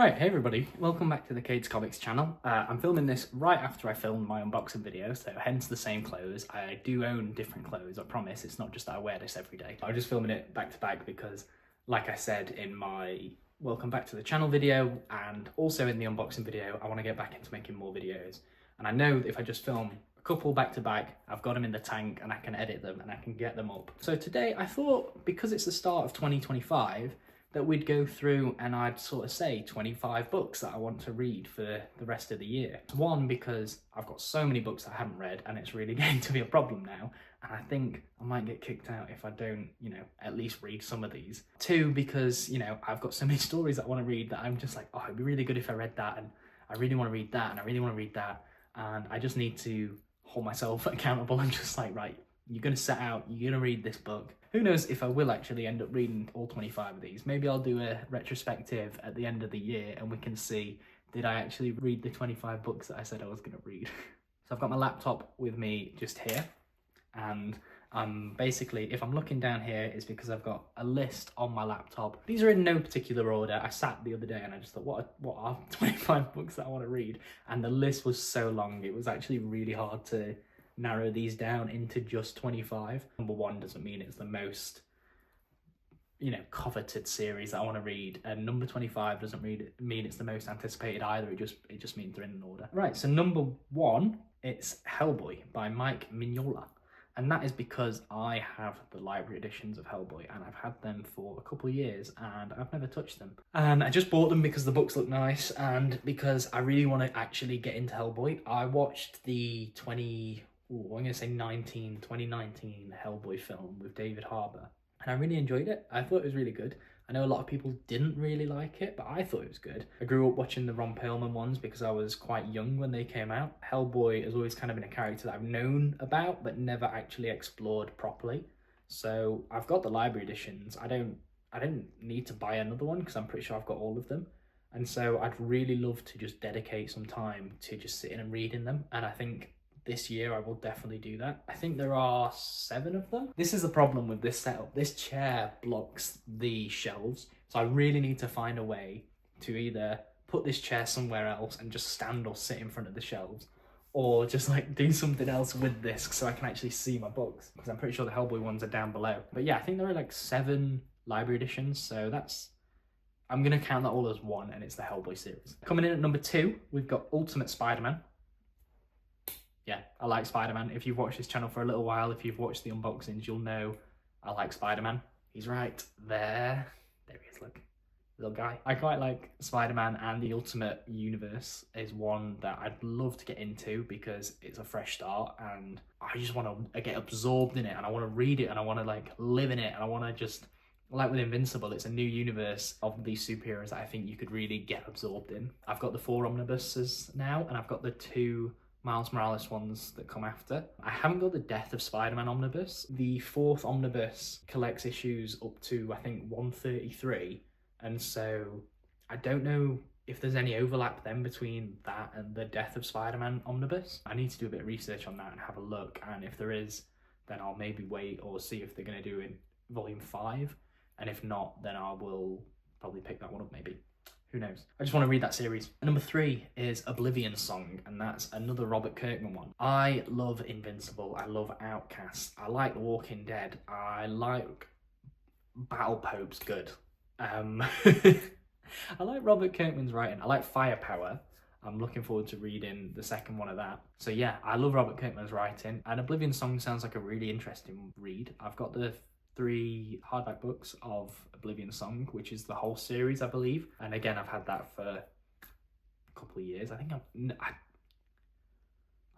Right, hey everybody, welcome back to the Cade's Comics channel. I'm filming this right after I filmed my unboxing video, so hence the same clothes. I do own different clothes, I promise. It's not just that I wear this every day. I'm just filming it back to back because, like I said in my welcome back to the channel video and also in the unboxing video, I want to get back into making more videos. And I know that if I just film a couple back to back, I've got them in the tank and I can edit them and I can get them up. So today I thought, because it's the start of 2025, that we'd go through and I'd sort of say 25 books that I want to read for the rest of the year. One, because I've got so many books that I haven't read and it's really getting to be a problem now. And I think I might get kicked out if I don't, at least read some of these. Two, because, I've got so many stories that I want to read that I'm just like, oh, it'd be really good if I read that. And I really want to read that. And I really want to read that. And I just need to hold myself accountable and just like, right, you're going to set out, you're going to read this book. Who knows if I will actually end up reading all 25 of these. Maybe I'll do a retrospective at the end of the year and we can see, did I actually read the 25 books that I said I was going to read? So I've got my laptop with me just here. And basically, if I'm looking down here, it's because I've got a list on my laptop. These are in no particular order. I sat the other day and I just thought, what are 25 books that I want to read? And the list was so long, it was actually really hard to narrow these down into just 25. Number one doesn't mean it's the most, coveted series that I want to read, and number 25 doesn't mean it's the most anticipated either. It just means they're in an order. Right, so number one, it's Hellboy by Mike Mignola. And that is because I have the library editions of Hellboy and I've had them for a couple of years and I've never touched them. And I just bought them because the books look nice and because I really want to actually get into Hellboy. I watched the 2019 Hellboy film with David Harbour and I really enjoyed it. I thought it was really good. I know a lot of people didn't really like it, but I thought it was good. I grew up watching the Ron Perlman ones because I was quite young when they came out. Hellboy has always kind of been a character that I've known about, but never actually explored properly. So I've got the library editions. I don't need to buy another one because I'm pretty sure I've got all of them. And so I'd really love to just dedicate some time to just sitting and reading them. And I think this year I will definitely do that. I think there are 7 of them. This is the problem with this setup. This chair blocks the shelves. So I really need to find a way to either put this chair somewhere else and just stand or sit in front of the shelves, or just like do something else with this so I can actually see my books, because I'm pretty sure the Hellboy ones are down below. But yeah, I think there are like 7 library editions. So I'm going to count that all as one, and it's the Hellboy series. Coming in at number 2, we've got Ultimate Spider-Man. Yeah, I like Spider-Man. If you've watched this channel for a little while, if you've watched the unboxings, you'll know I like Spider-Man. He's right there. There he is, look. Little guy. I quite like Spider-Man, and the Ultimate Universe is one that I'd love to get into because it's a fresh start and I just want to get absorbed in it and I want to read it and I want to like live in it and I want to just, like with Invincible, it's a new universe of these superheroes that I think you could really get absorbed in. I've got the 4 omnibuses now and I've got the 2 Miles Morales ones that come after. I haven't got the Death of Spider-Man omnibus. The 4th omnibus collects issues up to, I think, 133. And so I don't know if there's any overlap then between that and the Death of Spider-Man omnibus. I need to do a bit of research on that and have a look. And if there is, then I'll maybe wait or see if they're going to do in volume 5. And if not, then I will probably pick that one up maybe. Who knows? I just want to read that series. And number 3 is Oblivion Song, and that's another Robert Kirkman one. I love Invincible. I love Outcast. I like The Walking Dead. I like Battle Pope's good. I like Robert Kirkman's writing. I like Firepower. I'm looking forward to reading the second one of that. So yeah, I love Robert Kirkman's writing, and Oblivion Song sounds like a really interesting read. I've got the 3 hardback books of Oblivion Song, which is the whole series, I believe. And again, I've had that for a couple of years. I think I've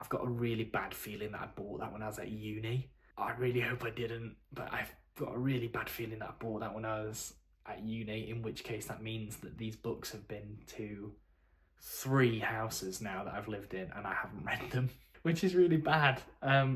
got a really bad feeling that I bought that when I was at uni. I really hope I didn't, but I've got a really bad feeling that I bought that when I was at uni, in which case that means that these books have been to 3 houses now that I've lived in and I haven't read them, which is really bad.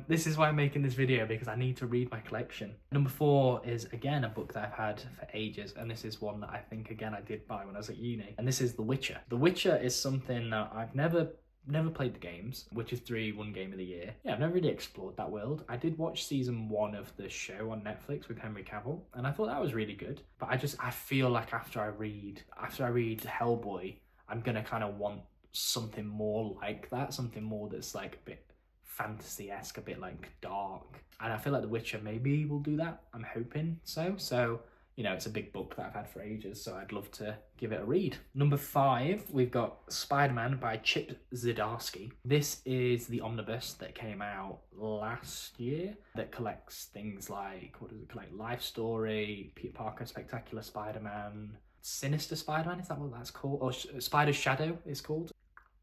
This is why I'm making this video, because I need to read my collection. Number 4 is, again, a book that I've had for ages, and this is one that I think, again, I did buy when I was at uni, and this is The Witcher. The Witcher is something that I've never Never played the games, Witcher 3 won Game of the Year. Yeah, I've never really explored that world. I did watch season 1 of the show on Netflix with Henry Cavill, and I thought that was really good. But I feel like after I read Hellboy, I'm gonna kind of want something more like that, something more that's like a bit fantasy-esque, a bit like dark. And I feel like The Witcher maybe will do that. I'm hoping so. So, you know, it's a big book that I've had for ages, so I'd love to give it a read. Number 5, we've got Spider-Man by Chip Zdarsky. This is the omnibus that came out last year that collects things like, what does it collect? Life Story, Peter Parker, Spectacular Spider-Man, Sinister Spider-Man, is that what that's called? Or Spider's Shadow is called.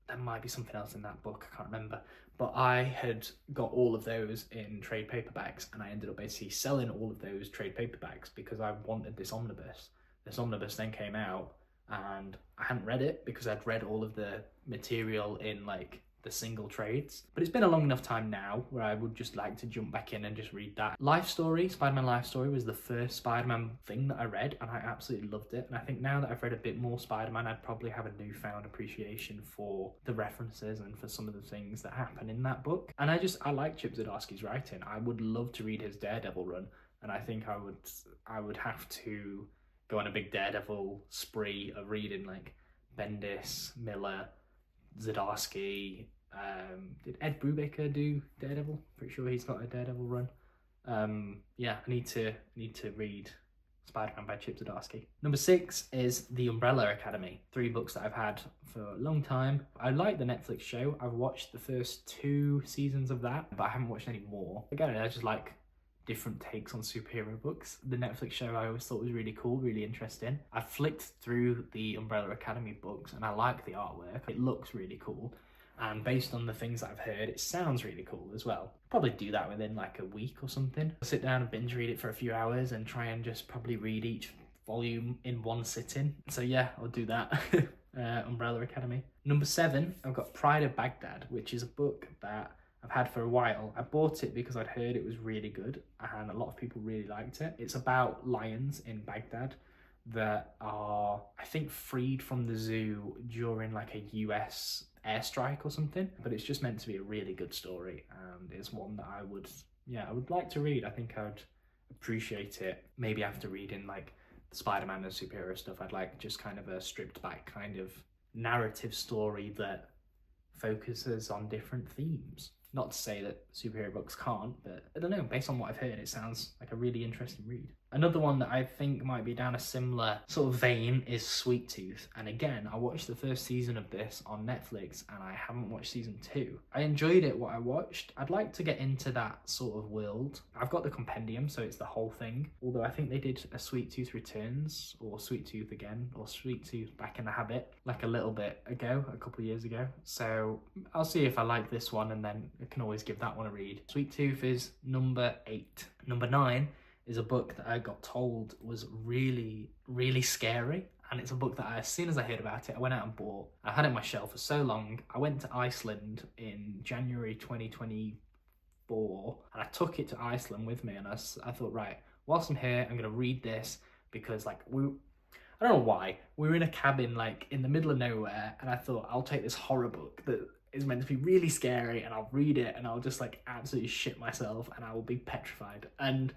There might be something else in that book, I can't remember. But I had got all of those in trade paperbacks, and I ended up basically selling all of those trade paperbacks because I wanted this omnibus. This omnibus then came out, and I hadn't read it because I'd read all of the material in like the single trades. But it's been a long enough time now where I would just like to jump back in and just read that. Life Story, Spider-Man Life Story was the first Spider-Man thing that I read, and I absolutely loved it. And I think now that I've read a bit more Spider-Man, I'd probably have a newfound appreciation for the references and for some of the things that happen in that book. And I like Chip Zdarsky's writing. I would love to read his Daredevil run, and I think I would have to go on a big Daredevil spree of reading like Bendis, Miller, Zdarsky. Did Ed Brubaker do Daredevil? Pretty sure he's got a Daredevil run. Yeah, I need to read Spider-Man by Chip Zdarsky. Number 6 is The Umbrella Academy. 3 books that I've had for a long time. I like the Netflix show. I've watched the first 2 seasons of that, but I haven't watched any more. Again, I just like different takes on superhero books. The Netflix show I always thought was really cool, really interesting. I flicked through the Umbrella Academy books and I like the artwork. It looks really cool. And based on the things that I've heard, it sounds really cool as well. Probably do that within like a week or something. Sit down and binge read it for a few hours and try and just probably read each volume in one sitting. So yeah, I'll do that. Umbrella Academy. Number 7, I've got Pride of Baghdad, which is a book that I've had for a while. I bought it because I'd heard it was really good and a lot of people really liked it. It's about lions in Baghdad that are, I think, freed from the zoo during like a US airstrike or something. But it's just meant to be a really good story, and it's one that I would like to read. I think I would appreciate it maybe after reading like Spider-Man and superhero stuff. I'd like just kind of a stripped back kind of narrative story that focuses on different themes. Not to say that superhero books can't, but I don't know, based on what I've heard, it sounds like a really interesting read. Another one that I think might be down a similar sort of vein is Sweet Tooth. And again, I watched the first season of this on Netflix and I haven't watched season 2. I enjoyed it, what I watched. I'd like to get into that sort of world. I've got the compendium, so it's the whole thing. Although I think they did a Sweet Tooth Returns, or Sweet Tooth Again, or Sweet Tooth Back in the Habit, like a little bit ago, a couple of years ago. So I'll see if I like this one and then I can always give that one a read. Sweet Tooth is number 8. Number 9 is a book that I got told was really, really scary. And it's a book that as soon as I heard about it, I went out and bought. I had it on my shelf for so long. I went to Iceland in January 2024 and I took it to Iceland with me. And I thought, right, whilst I'm here, I'm going to read this because like I don't know why, we were in a cabin like in the middle of nowhere. And I thought, I'll take this horror book that is meant to be really scary and I'll read it and I'll just like absolutely shit myself and I will be petrified. And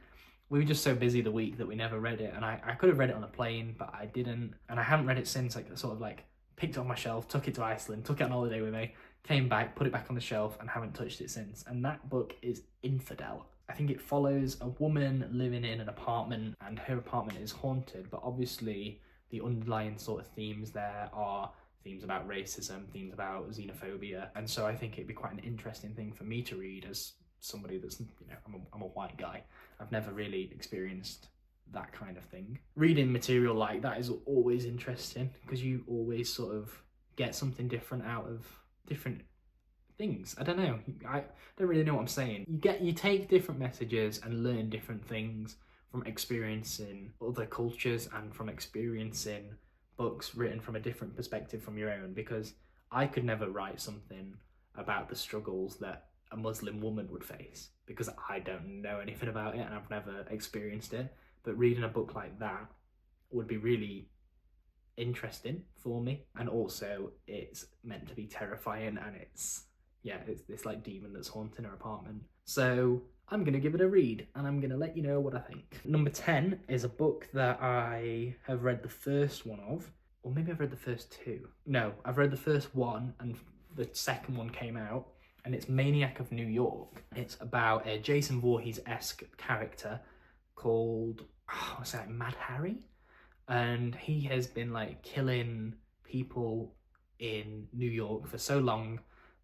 we were just so busy the week that we never read it, and I could have read it on a plane, but I didn't, and I haven't read it since. Like sort of like picked it off my shelf, took it to Iceland, took it on holiday with me, came back, put it back on the shelf, and haven't touched it since. And that book is Infidel. I think it follows a woman living in an apartment, and her apartment is haunted, but obviously the underlying sort of themes there are themes about racism, themes about xenophobia, and so I think it'd be quite an interesting thing for me to read as somebody that's, you know, I'm a white guy. I've never really experienced that kind of thing. Reading material like that is always interesting because you always sort of get something different out of different things. I don't know. I don't really know what I'm saying. You take different messages and learn different things from experiencing other cultures and from experiencing books written from a different perspective from your own, because I could never write something about the struggles that a Muslim woman would face because I don't know anything about it and I've never experienced it. But reading a book like that would be really interesting for me, and also it's meant to be terrifying, and it's this like demon that's haunting her apartment. So I'm gonna give it a read, and I'm gonna let you know what I think. Number 10 is a book that I have read the first one of, or maybe I've read the first two. No, I've read the first one, and the second one came out, and it's Maniac of New York. It's about a Jason Voorhees-esque character called, what's that, Mad Harry? And he has been like killing people in New York for so long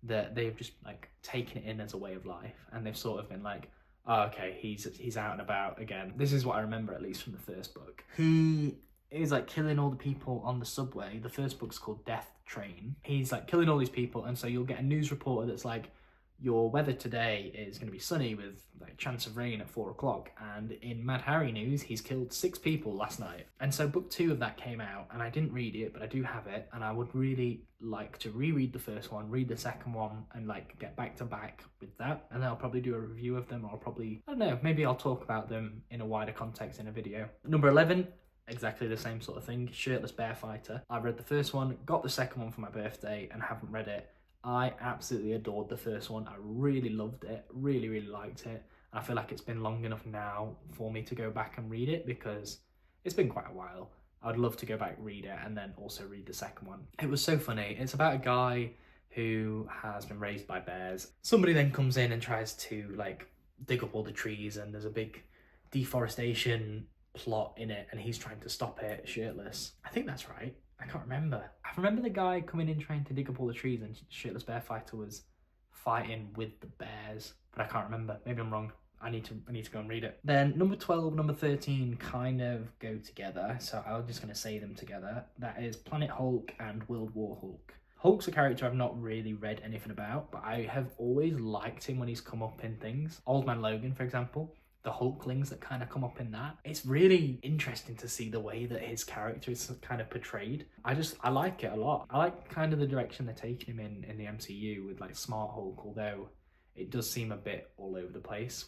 that they've just like taken it in as a way of life, and they've sort of been like, oh, okay, he's out and about again. This is what I remember, at least from the first book. He is like killing all the people on the subway. The first book's called Death Train. He's like killing all these people, and so you'll get a news reporter that's like, your weather today is going to be sunny with like chance of rain at 4 o'clock. And in Mad Harry news, he's killed 6 people last night. And so book 2 of that came out, and I didn't read it, but I do have it. And I would really like to reread the first one, read the second one, and like get back to back with that. And then I'll probably do a review of them, or I'll probably, I don't know, maybe I'll talk about them in a wider context in a video. Number 11, exactly the same sort of thing, Shirtless Bear Fighter. I read the first one, got the second one for my birthday, and haven't read it. I absolutely adored the first one. I really loved it, really liked it. And I feel like it's been long enough now for me to go back and read it, because it's been quite a while. I'd love to go back, read it, and then also read the second one. It was so funny. It's about a guy who has been raised by bears. Somebody then comes in and tries to like dig up all the trees, and there's a big deforestation plot in it, and he's trying to stop it shirtless. I think that's right. I can't remember. I remember the guy coming in trying to dig up all the trees, and Shirtless Bear Fighter was fighting with the bears, but I can't remember. Maybe I'm wrong. I need to go and read it. Then number 12, number 13 kind of go together, so I'm just going to say them together. That is Planet Hulk and World War Hulk. Hulk's a character I've not really read anything about, but I have always liked him when he's come up in things. Old Man Logan, for example. The Hulklings that kind of come up in that. It's really interesting to see the way that his character is kind of portrayed. I like it a lot. I like kind of the direction they're taking him in the MCU with like Smart Hulk, although it does seem a bit all over the place.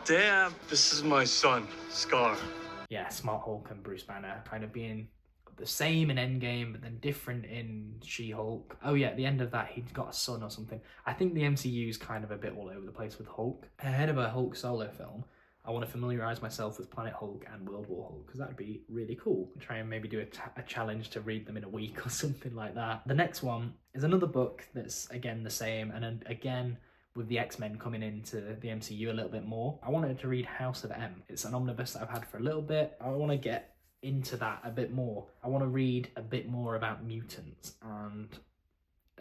Damn, this is my son, Scar. Yeah, Smart Hulk and Bruce Banner kind of being the same in Endgame, but then different in She-Hulk. Oh yeah, at the end of that, he's got a son or something. I think the MCU's kind of a bit all over the place with Hulk. Ahead of a Hulk solo film, I want to familiarise myself with Planet Hulk and World War Hulk, because that'd be really cool. Try and maybe do a challenge to read them in a week or something like that. The next one is another book that's, again, the same, and again, with the X-Men coming into the MCU a little bit more. I wanted to read House of M. It's an omnibus that I've had for a little bit. I want to get into that a bit more. I want to read a bit more about mutants, and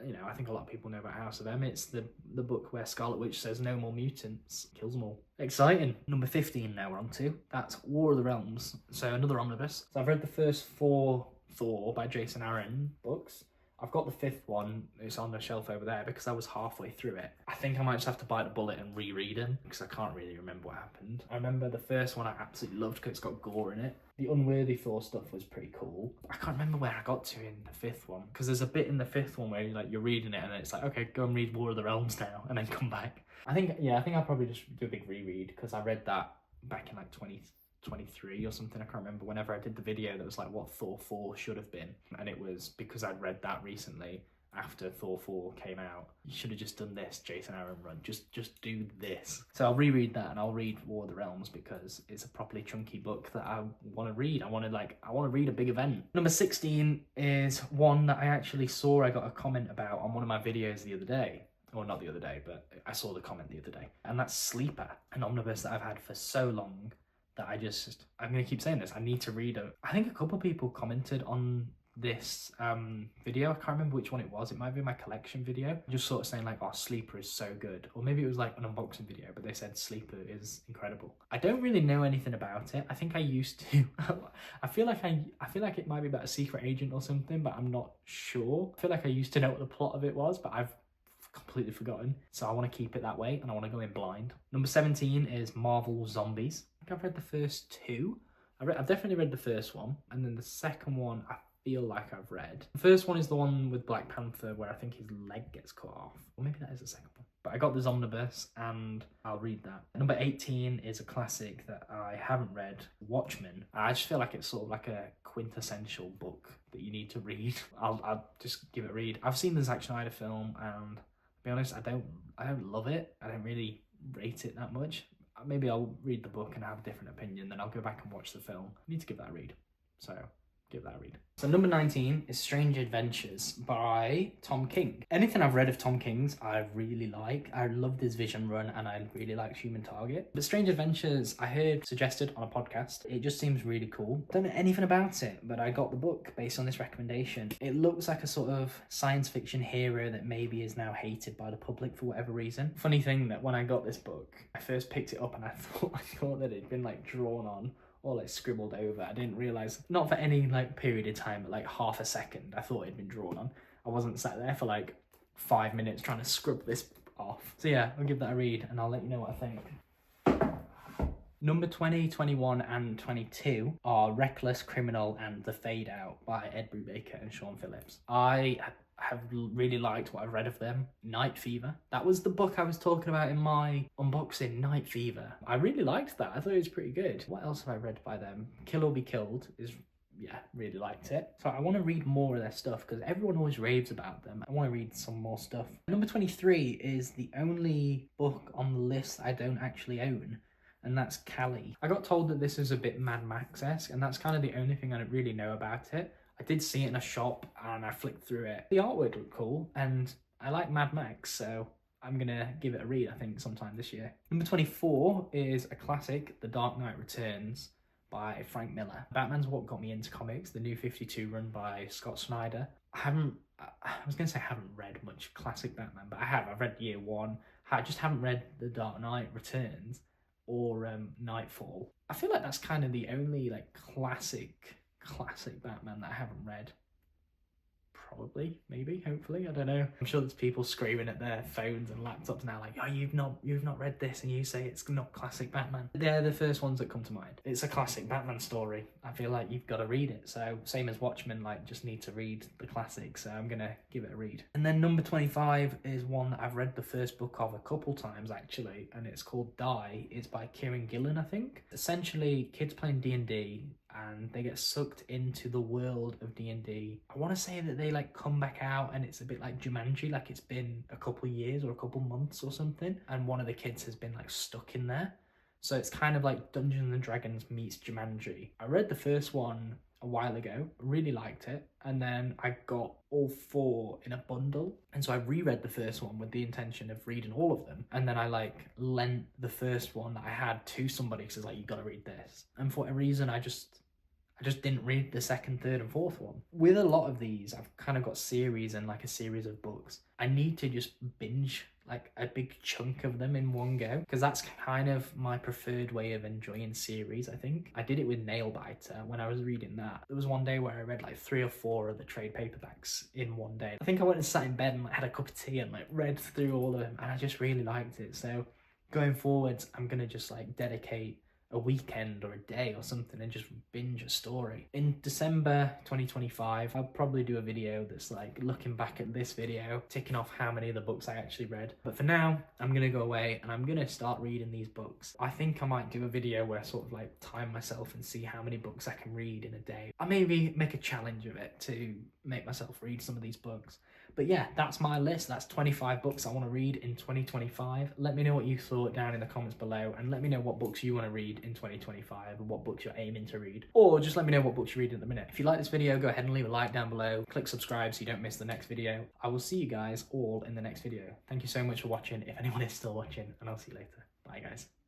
you know, I think a lot of people know about House of M. It's the book where Scarlet Witch says no more mutants, kills them all. Exciting. Number 15 now we're on to. That's War of the Realms. So another omnibus. So I've read the first 4 Thor by Jason Aaron books. I've got the 5th one. It's on the shelf over there because I was halfway through it. I think I might just have to bite the bullet and reread them because I can't really remember what happened. I remember the first one I absolutely loved because it's got gore in it. The Unworthy Thor stuff was pretty cool. I can't remember where I got to in the 5th one, because there's a bit in the 5th one where you're reading it and it's like, okay, go and read War of the Realms now and then come back. I think I'll probably just do a big reread because I read that back in like 2023 or something. I can't remember, whenever I did the video that was like what Thor 4 should have been, and it was because I'd read that recently after Thor 4 came out. You should have just done this, Jason Aaron run. Just do this. So I'll reread that, and I'll read War of the Realms because it's a properly chunky book that I want to read. I want to read a big event. Number 16 is one that I actually saw. I got a comment about on one of my videos the other day. Or not the other day, but I saw the comment the other day. And that's Sleeper, an omnibus that I've had for so long that I'm going to keep saying this. I need to read it. I think a couple of people commented on this video. I can't remember which one it was. It might be my collection video. Just sort of saying like, oh, Sleeper is so good. Or maybe it was like an unboxing video, but they said Sleeper is incredible. I don't really know anything about it. I think I used to. I feel like it might be about a secret agent or something, but I'm not sure. I feel like I used to know what the plot of it was, but I've completely forgotten. So I want to keep it that way, and I want to go in blind. Number 17 is Marvel Zombies. I think I've read the first 2. I've definitely read the first one, and then the second one I feel like I've read. The first one is the one with Black Panther where I think his leg gets cut off. Or maybe that is the second one. But I got this omnibus and I'll read that. Number 18 is a classic that I haven't read, Watchmen. I just feel like it's sort of like a quintessential book that you need to read. I'll just give it a read. I've seen the Zack Snyder film and to be honest, I don't love it. I don't really rate it that much. Maybe I'll read the book and have a different opinion, then I'll go back and watch the film. I need to give that a read. So give that a read. So number 19 is Strange Adventures by Tom King. Anything I've read of Tom King's I really like. I loved his Vision run and I really liked Human Target. But Strange Adventures I heard suggested on a podcast. It just seems really cool. Don't know anything about it, but I got the book based on this recommendation. It looks like a sort of science fiction hero that maybe is now hated by the public for whatever reason. Funny thing that when I got this book, I first picked it up and I thought that it'd been like drawn on or like scribbled over. I didn't realise, not for any like period of time, but like half a second, I thought it'd been drawn on. I wasn't sat there for like 5 minutes trying to scrub this off. So yeah, I'll give that a read and I'll let you know what I think. Number 20, 21 and 22 are Reckless, Criminal and The Fade Out by Ed Brubaker and Sean Phillips. I have really liked what I've read of them. Night Fever. That was the book I was talking about in my unboxing, Night Fever. I really liked that. I thought it was pretty good. What else have I read by them? Kill or Be Killed is, yeah, really liked it. So I want to read more of their stuff because everyone always raves about them. I want to read some more stuff. Number 23 is the only book on the list I don't actually own, and that's Callie. I got told that this is a bit Mad Max-esque, and that's kind of the only thing I don't really know about it. I did see it in a shop and I flicked through it. The artwork looked cool and I like Mad Max, so I'm gonna give it a read, I think, sometime this year. Number 24 is a classic, The Dark Knight Returns by Frank Miller. Batman's what got me into comics, the New 52 run by Scott Snyder. I was gonna say I haven't read much classic Batman, but I have. I've read Year One. I just haven't read The Dark Knight Returns or Nightfall. I feel like that's kind of the only like classic Batman that I haven't read. Probably, maybe, hopefully, I don't know. I'm sure there's people screaming at their phones and laptops now like, oh, you've not read this and you say it's not classic Batman. They're the first ones that come to mind. It's a classic Batman story. I feel like you've got to read it. So same as Watchmen, like just need to read the classics. So I'm gonna give it a read. And then number 25 is one that I've read the first book of a couple times actually, and it's called Die. It's by Kieran Gillen, I think. Essentially, kids playing D&D and they get sucked into the world of D&D. I want to say that they like come back out and it's a bit like Jumanji, like it's been a couple years or a couple months or something, and one of the kids has been like stuck in there. So it's kind of like Dungeons and Dragons meets Jumanji. I read the first one a while ago, really liked it, and then I got all 4 in a bundle, and so I reread the first one with the intention of reading all of them, and then I like lent the first one that I had to somebody because like, you gotta read this, and for a reason I just didn't read the second, third and fourth one. With a lot of these, I've kind of got series and like a series of books. I need to just binge like a big chunk of them in one go, because that's kind of my preferred way of enjoying series, I think. I did it with Nailbiter when I was reading that. There was one day where I read like 3 or 4 of the trade paperbacks in one day. I think I went and sat in bed and like, had a cup of tea and like read through all of them, and I just really liked it. So going forwards, I'm gonna just like dedicate a weekend or a day or something and just binge a story. In December 2025, I'll probably do a video that's like looking back at this video, ticking off how many of the books I actually read. But for now, I'm gonna go away and I'm gonna start reading these books. I think I might do a video where I sort of like time myself and see how many books I can read in a day. I maybe make a challenge of it to make myself read some of these books. But yeah, that's my list. That's 25 books I want to read in 2025. Let me know what you thought down in the comments below, and let me know what books you want to read in 2025 and what books you're aiming to read. Or just let me know what books you're reading at the minute. If you like this video, go ahead and leave a like down below. Click subscribe so you don't miss the next video. I will see you guys all in the next video. Thank you so much for watching, if anyone is still watching, and I'll see you later. Bye guys.